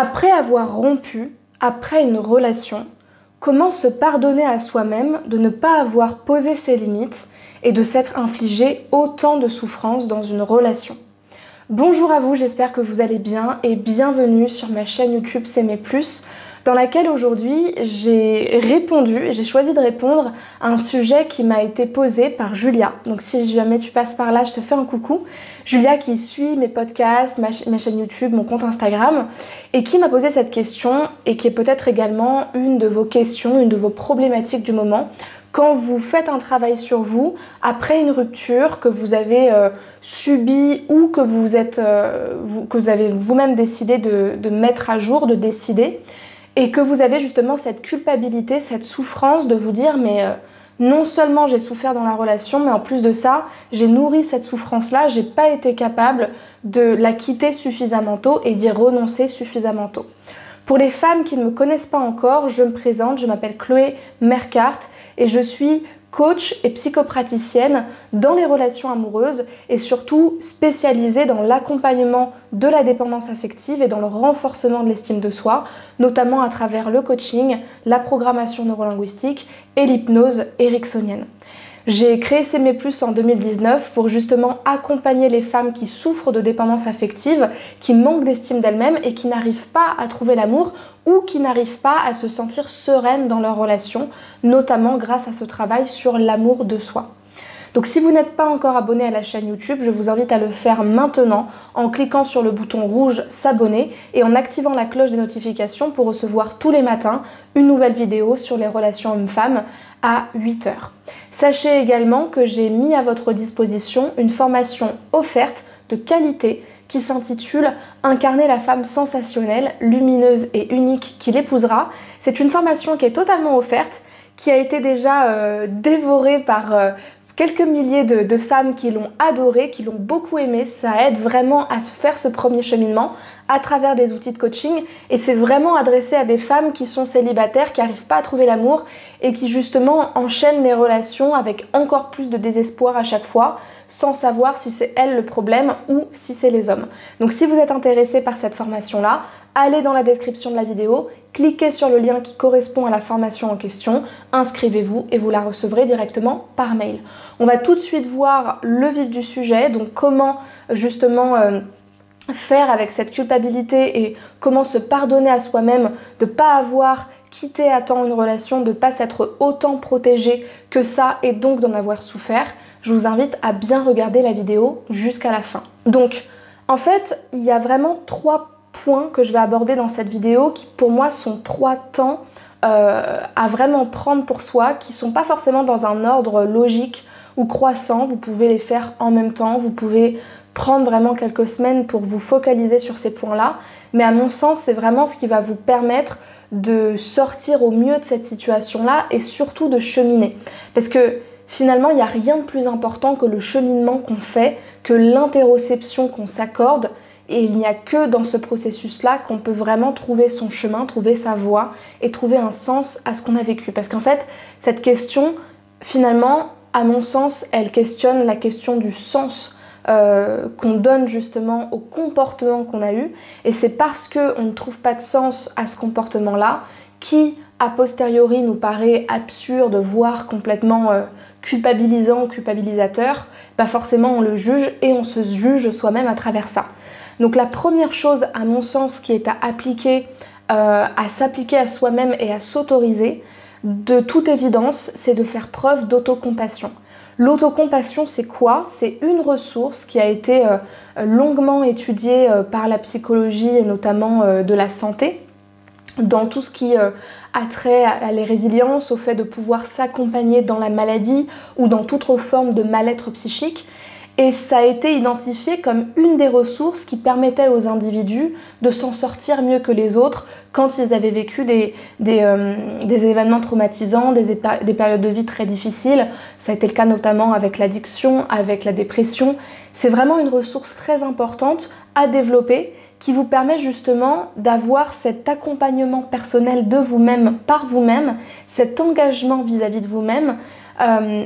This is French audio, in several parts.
Après avoir rompu, après une relation, comment se pardonner à soi-même de ne pas avoir posé ses limites et de s'être infligé autant de souffrances dans une relation? Bonjour à vous, j'espère que vous allez bien et bienvenue sur ma chaîne YouTube S'aimer plus, dans laquelle aujourd'hui j'ai choisi de répondre à un sujet qui m'a été posé par Julia. Donc si jamais tu passes par là, je te fais un coucou. Julia qui suit mes podcasts, ma chaîne YouTube, mon compte Instagram, et qui m'a posé cette question et qui est peut-être également une de vos questions, une de vos problématiques du moment. Quand vous faites un travail sur vous, après une rupture que vous avez subie ou que vous avez vous-même décidé de mettre à jour, de décider, et que vous avez justement cette culpabilité, cette souffrance de vous dire mais non seulement j'ai souffert dans la relation, mais en plus de ça, j'ai nourri cette souffrance-là, j'ai pas été capable de la quitter suffisamment tôt et d'y renoncer suffisamment tôt. Pour les femmes qui ne me connaissent pas encore, je me présente, je m'appelle Chloé Mercart et je suis coach et psychopraticienne dans les relations amoureuses et surtout spécialisée dans l'accompagnement de la dépendance affective et dans le renforcement de l'estime de soi, notamment à travers le coaching, la programmation neurolinguistique et l'hypnose ericksonienne. J'ai créé S'aimer plus en 2019 pour justement accompagner les femmes qui souffrent de dépendance affective, qui manquent d'estime d'elles-mêmes et qui n'arrivent pas à trouver l'amour ou qui n'arrivent pas à se sentir sereines dans leur relation, notamment grâce à ce travail sur l'amour de soi. Donc si vous n'êtes pas encore abonné à la chaîne YouTube, je vous invite à le faire maintenant en cliquant sur le bouton rouge s'abonner et en activant la cloche des notifications pour recevoir tous les matins une nouvelle vidéo sur les relations hommes-femmes à 8 h. Sachez également que j'ai mis à votre disposition une formation offerte de qualité qui s'intitule « Incarner la femme sensationnelle, lumineuse et unique qui l'épousera ». C'est une formation qui est totalement offerte, qui a été déjà dévorée par quelques milliers de femmes qui l'ont adoré, qui l'ont beaucoup aimé. Ça aide vraiment à se faire ce premier cheminement à travers des outils de coaching et c'est vraiment adressé à des femmes qui sont célibataires, qui n'arrivent pas à trouver l'amour et qui justement enchaînent les relations avec encore plus de désespoir à chaque fois sans savoir si c'est elles le problème ou si c'est les hommes. Donc si vous êtes intéressé par cette formation-là, allez dans la description de la vidéo, cliquez sur le lien qui correspond à la formation en question, inscrivez-vous et vous la recevrez directement par mail. On va tout de suite voir le vif du sujet, donc comment justement faire avec cette culpabilité et comment se pardonner à soi-même de ne pas avoir quitté à temps une relation, de ne pas s'être autant protégé que ça et donc d'en avoir souffert. Je vous invite à bien regarder la vidéo jusqu'à la fin. Donc en fait, il y a vraiment 3 points que je vais aborder dans cette vidéo qui pour moi sont 3 temps à vraiment prendre pour soi, qui sont pas forcément dans un ordre logique ou croissant. Vous pouvez les faire en même temps, vous pouvez prendre vraiment quelques semaines pour vous focaliser sur ces points-là, mais à mon sens, c'est vraiment ce qui va vous permettre de sortir au mieux de cette situation-là et surtout de cheminer. Parce que finalement, il n'y a rien de plus important que le cheminement qu'on fait, que l'interoception qu'on s'accorde. Et il n'y a que dans ce processus-là qu'on peut vraiment trouver son chemin, trouver sa voie et trouver un sens à ce qu'on a vécu. Parce qu'en fait, cette question, finalement, à mon sens, elle questionne la question du sens qu'on donne justement au comportement qu'on a eu. Et c'est parce qu'on ne trouve pas de sens à ce comportement-là qui, a posteriori, nous paraît absurde, voire complètement culpabilisant, culpabilisateur, bah forcément on le juge et on se juge soi-même à travers ça. Donc la première chose, à mon sens, qui est à appliquer, à s'appliquer à soi-même et à s'autoriser, de toute évidence, c'est de faire preuve d'autocompassion. L'autocompassion, c'est quoi? C'est une ressource qui a été longuement étudiée par la psychologie et notamment de la santé, dans tout ce qui a trait à la résilience, au fait de pouvoir s'accompagner dans la maladie ou dans toute autre forme de mal-être psychique. Et ça a été identifié comme une des ressources qui permettait aux individus de s'en sortir mieux que les autres quand ils avaient vécu des événements traumatisants, des périodes de vie très difficiles. Ça a été le cas notamment avec l'addiction, avec la dépression. C'est vraiment une ressource très importante à développer qui vous permet justement d'avoir cet accompagnement personnel de vous-même par vous-même, cet engagement vis-à-vis de vous-même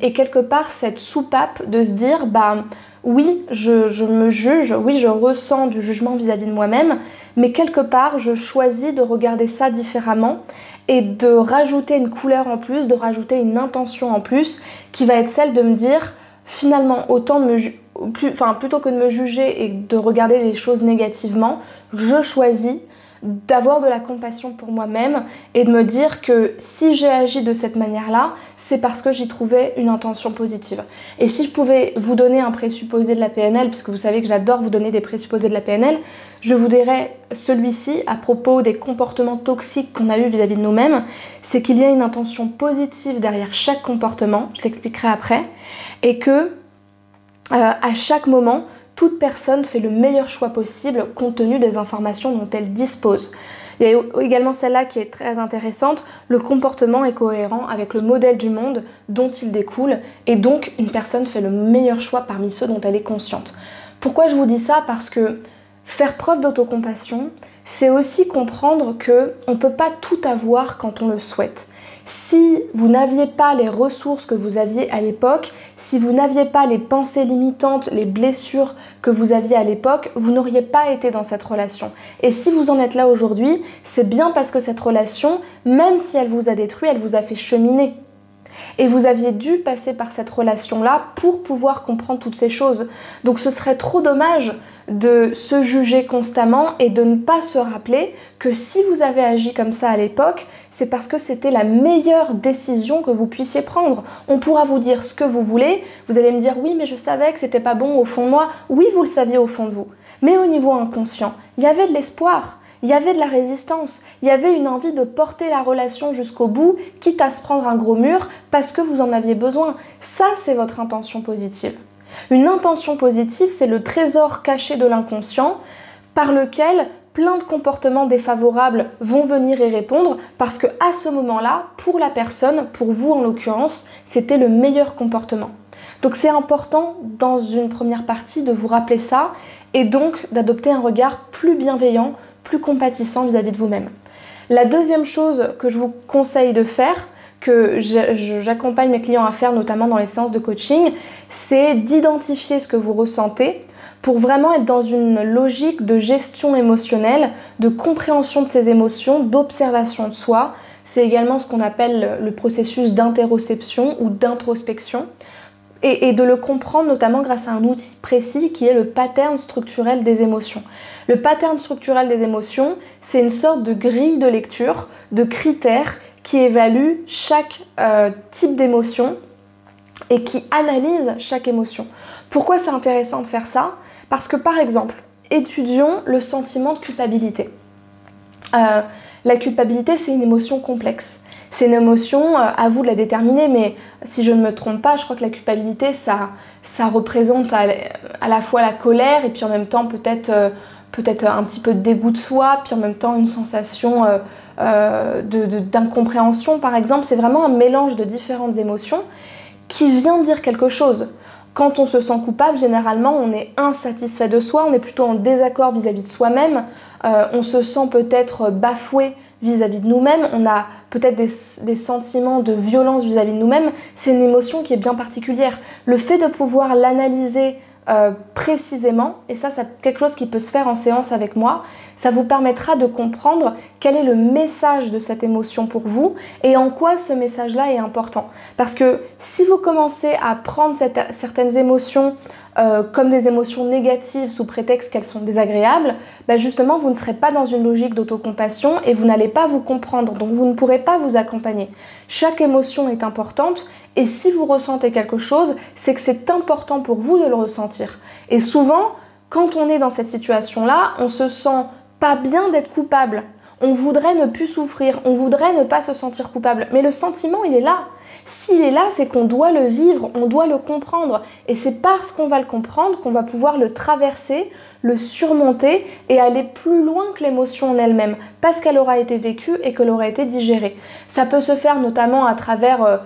et quelque part cette soupape de se dire bah oui, je me juge, oui, je ressens du jugement vis-à-vis de moi-même, mais quelque part, je choisis de regarder ça différemment et de rajouter une couleur en plus, de rajouter une intention en plus, qui va être celle de me dire, finalement, plutôt que de me juger et de regarder les choses négativement, je choisis d'avoir de la compassion pour moi-même et de me dire que si j'ai agi de cette manière-là, c'est parce que j'y trouvais une intention positive. Et si je pouvais vous donner un présupposé de la PNL, puisque vous savez que j'adore vous donner des présupposés de la PNL, je vous dirais celui-ci à propos des comportements toxiques qu'on a eu vis-à-vis de nous-mêmes, c'est qu'il y a une intention positive derrière chaque comportement, je l'expliquerai après, et que à chaque moment, toute personne fait le meilleur choix possible compte tenu des informations dont elle dispose. Il y a également celle-là qui est très intéressante, le comportement est cohérent avec le modèle du monde dont il découle et donc une personne fait le meilleur choix parmi ceux dont elle est consciente. Pourquoi je vous dis ça? Parce que faire preuve d'autocompassion, c'est aussi comprendre qu'on ne peut pas tout avoir quand on le souhaite. Si vous n'aviez pas les ressources que vous aviez à l'époque, si vous n'aviez pas les pensées limitantes, les blessures que vous aviez à l'époque, vous n'auriez pas été dans cette relation. Et si vous en êtes là aujourd'hui, c'est bien parce que cette relation, même si elle vous a détruit, elle vous a fait cheminer. Et vous aviez dû passer par cette relation-là pour pouvoir comprendre toutes ces choses. Donc ce serait trop dommage de se juger constamment et de ne pas se rappeler que si vous avez agi comme ça à l'époque, c'est parce que c'était la meilleure décision que vous puissiez prendre. On pourra vous dire ce que vous voulez, vous allez me dire oui mais je savais que c'était pas bon au fond de moi. Oui, vous le saviez au fond de vous. Mais au niveau inconscient, il y avait de l'espoir. Il y avait de la résistance, il y avait une envie de porter la relation jusqu'au bout, quitte à se prendre un gros mur parce que vous en aviez besoin. Ça, c'est votre intention positive. Une intention positive, c'est le trésor caché de l'inconscient par lequel plein de comportements défavorables vont venir y répondre parce que à ce moment-là, pour la personne, pour vous en l'occurrence, c'était le meilleur comportement. Donc c'est important dans une première partie de vous rappeler ça et donc d'adopter un regard plus bienveillant, plus compatissant vis-à-vis de vous-même. La deuxième chose que je vous conseille de faire, que j'accompagne mes clients à faire notamment dans les séances de coaching, c'est d'identifier ce que vous ressentez pour vraiment être dans une logique de gestion émotionnelle, de compréhension de ses émotions, d'observation de soi. C'est également ce qu'on appelle le processus d'interoception ou d'introspection. Et de le comprendre notamment grâce à un outil précis qui est le pattern structurel des émotions. Le pattern structurel des émotions, c'est une sorte de grille de lecture, de critères qui évaluent chaque type d'émotion et qui analyse chaque émotion. Pourquoi c'est intéressant de faire ça? Parce que par exemple, étudions le sentiment de culpabilité. La culpabilité, c'est une émotion complexe. C'est une émotion, à vous de la déterminer, mais si je ne me trompe pas, je crois que la culpabilité, ça représente à la fois la colère et puis en même temps peut-être un petit peu de dégoût de soi, puis en même temps une sensation d'incompréhension par exemple. C'est vraiment un mélange de différentes émotions qui vient dire quelque chose. Quand on se sent coupable, généralement, on est insatisfait de soi, on est plutôt en désaccord vis-à-vis de soi-même, on se sent peut-être bafoué vis-à-vis de nous-mêmes, on a peut-être des sentiments de violence vis-à-vis de nous-mêmes. C'est une émotion qui est bien particulière. Le fait de pouvoir l'analyser précisément, et ça c'est quelque chose qui peut se faire en séance avec moi, ça vous permettra de comprendre quel est le message de cette émotion pour vous et en quoi ce message-là est important. Parce que si vous commencez à prendre certaines émotions comme des émotions négatives sous prétexte qu'elles sont désagréables, justement vous ne serez pas dans une logique d'autocompassion et vous n'allez pas vous comprendre, donc vous ne pourrez pas vous accompagner. Chaque émotion est importante et si vous ressentez quelque chose, c'est que c'est important pour vous de le ressentir. Et souvent, quand on est dans cette situation-là, on se sent pas bien d'être coupable. On voudrait ne plus souffrir, on voudrait ne pas se sentir coupable. Mais le sentiment, il est là. S'il est là, c'est qu'on doit le vivre, on doit le comprendre. Et c'est parce qu'on va le comprendre qu'on va pouvoir le traverser, le surmonter et aller plus loin que l'émotion en elle-même, parce qu'elle aura été vécue et qu'elle aura été digérée. Ça peut se faire notamment à travers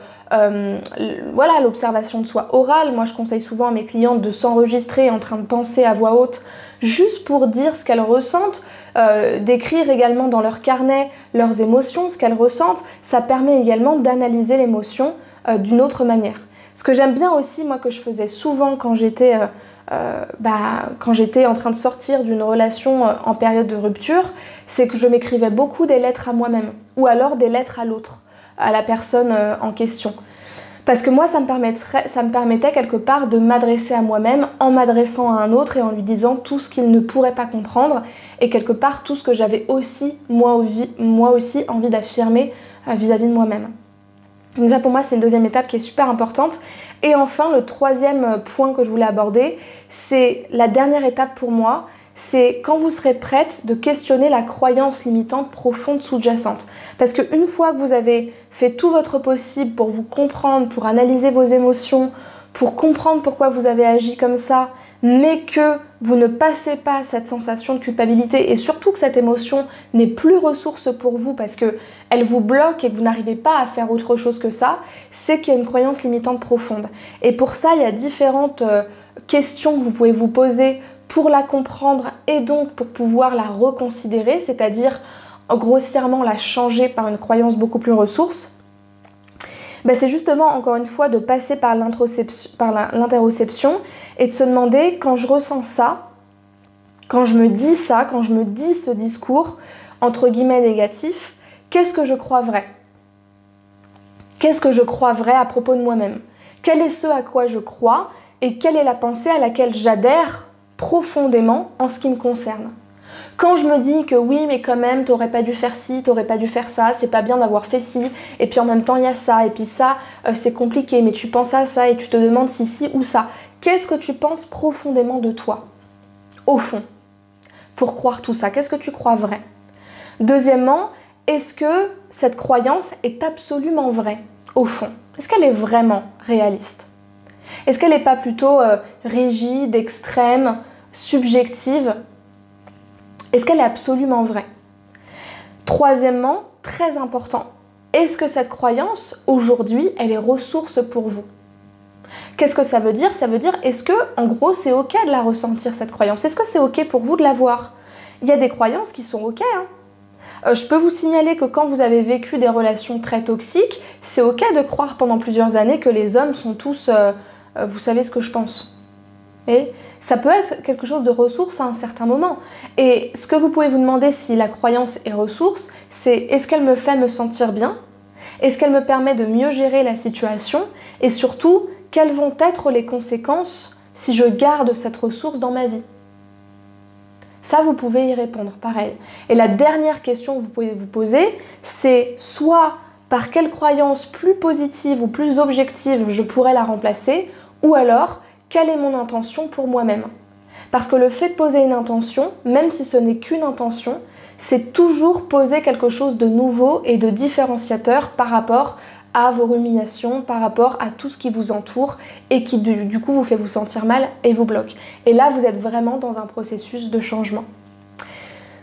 l'observation de soi orale. Moi, je conseille souvent à mes clientes de s'enregistrer en train de penser à voix haute, juste pour dire ce qu'elles ressentent, d'écrire également dans leur carnet leurs émotions, ce qu'elles ressentent. Ça permet également d'analyser l'émotion d'une autre manière. Ce que j'aime bien aussi, moi, que je faisais souvent quand j'étais en train de sortir d'une relation en période de rupture, c'est que je m'écrivais beaucoup des lettres à moi-même, ou alors des lettres à l'autre, à la personne en question. Parce que moi, ça me permettait quelque part de m'adresser à moi-même en m'adressant à un autre et en lui disant tout ce qu'il ne pourrait pas comprendre et quelque part tout ce que j'avais aussi, moi aussi, envie d'affirmer vis-à-vis de moi-même. Donc ça, pour moi, c'est une deuxième étape qui est super importante. Et enfin, le troisième point que je voulais aborder, c'est la dernière étape pour moi, c'est quand vous serez prête de questionner la croyance limitante profonde sous-jacente. Parce qu'une fois que vous avez fait tout votre possible pour vous comprendre, pour analyser vos émotions, pour comprendre pourquoi vous avez agi comme ça, mais que vous ne passez pas cette sensation de culpabilité et surtout que cette émotion n'est plus ressource pour vous parce qu'elle vous bloque et que vous n'arrivez pas à faire autre chose que ça, c'est qu'il y a une croyance limitante profonde. Et pour ça, il y a différentes questions que vous pouvez vous poser pour la comprendre et donc pour pouvoir la reconsidérer, c'est-à-dire grossièrement la changer par une croyance beaucoup plus ressource. C'est justement, encore une fois, de passer par l'interoception et de se demander, quand je ressens ça, quand je me dis ça, quand je me dis ce discours, entre guillemets négatif, qu'est-ce que je crois vrai? Qu'est-ce que je crois vrai à propos de moi-même? Quel est ce à quoi je crois et quelle est la pensée à laquelle j'adhère profondément en ce qui me concerne? Quand je me dis que oui, mais quand même, t'aurais pas dû faire ci, t'aurais pas dû faire ça, c'est pas bien d'avoir fait ci, et puis en même temps il y a ça, et puis ça, c'est compliqué, mais tu penses à ça et tu te demandes si ci ou ça. Qu'est-ce que tu penses profondément de toi, au fond, pour croire tout ça? Qu'est-ce que tu crois vrai? Deuxièmement, est-ce que cette croyance est absolument vraie, au fond? Est-ce qu'elle est vraiment réaliste? Est-ce qu'elle n'est pas plutôt rigide, extrême, subjective? Est-ce qu'elle est absolument vraie? Troisièmement, très important, est-ce que cette croyance, aujourd'hui, elle est ressource pour vous? Qu'est-ce que ça veut dire? Ça veut dire, est-ce que, en gros, c'est ok de la ressentir, cette croyance? Est-ce que c'est ok pour vous de l'avoir? Il y a des croyances qui sont ok, hein. Je peux vous signaler que quand vous avez vécu des relations très toxiques, c'est ok de croire pendant plusieurs années que les hommes sont tous... vous savez ce que je pense. Et ça peut être quelque chose de ressource à un certain moment. Et ce que vous pouvez vous demander si la croyance est ressource, c'est est-ce qu'elle me fait me sentir bien? Est-ce qu'elle me permet de mieux gérer la situation? Et surtout, quelles vont être les conséquences si je garde cette ressource dans ma vie? Ça, vous pouvez y répondre, pareil. Et la dernière question que vous pouvez vous poser, c'est soit par quelle croyance plus positive ou plus objective je pourrais la remplacer, ou alors, quelle est mon intention pour moi-même? Parce que le fait de poser une intention, même si ce n'est qu'une intention, c'est toujours poser quelque chose de nouveau et de différenciateur par rapport à vos ruminations, par rapport à tout ce qui vous entoure et qui du coup vous fait vous sentir mal et vous bloque. Et là, vous êtes vraiment dans un processus de changement.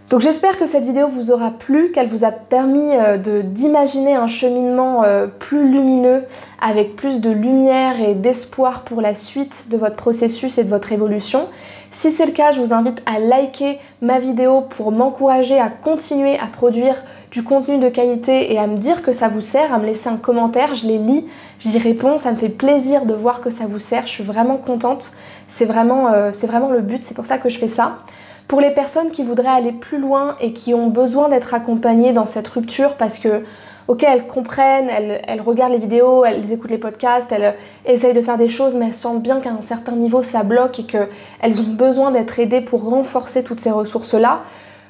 Donc j'espère que cette vidéo vous aura plu, qu'elle vous a permis d'imaginer un cheminement plus lumineux, avec plus de lumière et d'espoir pour la suite de votre processus et de votre évolution. Si c'est le cas, je vous invite à liker ma vidéo pour m'encourager à continuer à produire du contenu de qualité et à me dire que ça vous sert, à me laisser un commentaire, je les lis, j'y réponds, ça me fait plaisir de voir que ça vous sert, je suis vraiment contente, c'est vraiment le but, c'est pour ça que je fais ça. Pour les personnes qui voudraient aller plus loin et qui ont besoin d'être accompagnées dans cette rupture parce que, ok, elles comprennent, elles regardent les vidéos, elles écoutent les podcasts, elles essayent de faire des choses, mais elles sentent bien qu'à un certain niveau, ça bloque et qu'elles ont besoin d'être aidées pour renforcer toutes ces ressources-là.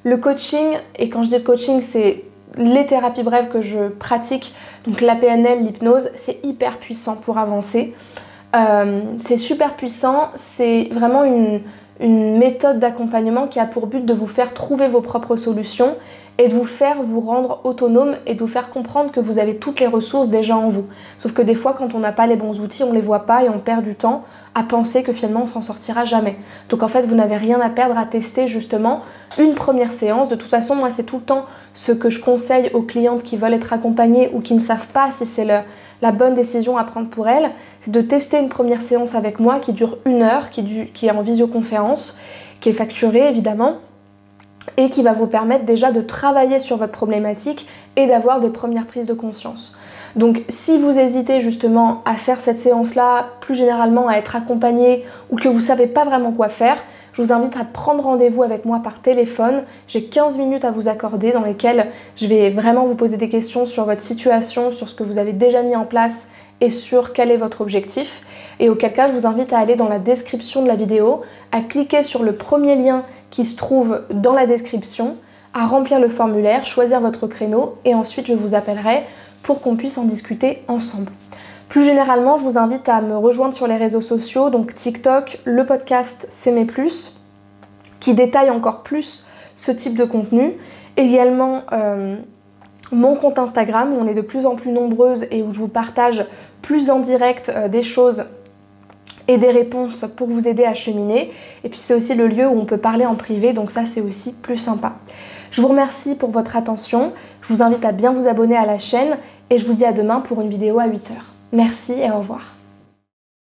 Le coaching, et quand je dis le coaching, c'est les thérapies brèves que je pratique, donc la PNL, l'hypnose, c'est hyper puissant pour avancer. C'est super puissant, c'est vraiment une méthode d'accompagnement qui a pour but de vous faire trouver vos propres solutions et de vous faire vous rendre autonome et de vous faire comprendre que vous avez toutes les ressources déjà en vous. Sauf que des fois, quand on n'a pas les bons outils, on les voit pas et on perd du temps à penser que finalement on s'en sortira jamais. Donc en fait, vous n'avez rien à perdre à tester justement une première séance. De toute façon, moi, c'est tout le temps ce que je conseille aux clientes qui veulent être accompagnées ou qui ne savent pas si c'est la bonne décision à prendre pour elles, c'est de tester une première séance avec moi qui dure 1 heure, qui est en visioconférence, qui est facturée évidemment. et qui va vous permettre déjà de travailler sur votre problématique et d'avoir des premières prises de conscience. Donc si vous hésitez justement à faire cette séance-là, plus généralement à être accompagné ou que vous ne savez pas vraiment quoi faire, je vous invite à prendre rendez-vous avec moi par téléphone. J'ai 15 minutes à vous accorder dans lesquelles je vais vraiment vous poser des questions sur votre situation, sur ce que vous avez déjà mis en place et sur quel est votre objectif. Et auquel cas, je vous invite à aller dans la description de la vidéo, à cliquer sur le premier lien qui se trouve dans la description, à remplir le formulaire, choisir votre créneau et ensuite je vous appellerai pour qu'on puisse en discuter ensemble. Plus généralement, je vous invite à me rejoindre sur les réseaux sociaux, donc TikTok, le podcast S'aimer plus, qui détaille encore plus ce type de contenu. Également, mon compte Instagram, où on est de plus en plus nombreuses et où je vous partage plus en direct des choses et des réponses pour vous aider à cheminer. Et puis c'est aussi le lieu où on peut parler en privé, donc ça c'est aussi plus sympa. Je vous remercie pour votre attention, je vous invite à bien vous abonner à la chaîne et je vous dis à demain pour une vidéo à 8h. Merci et au revoir.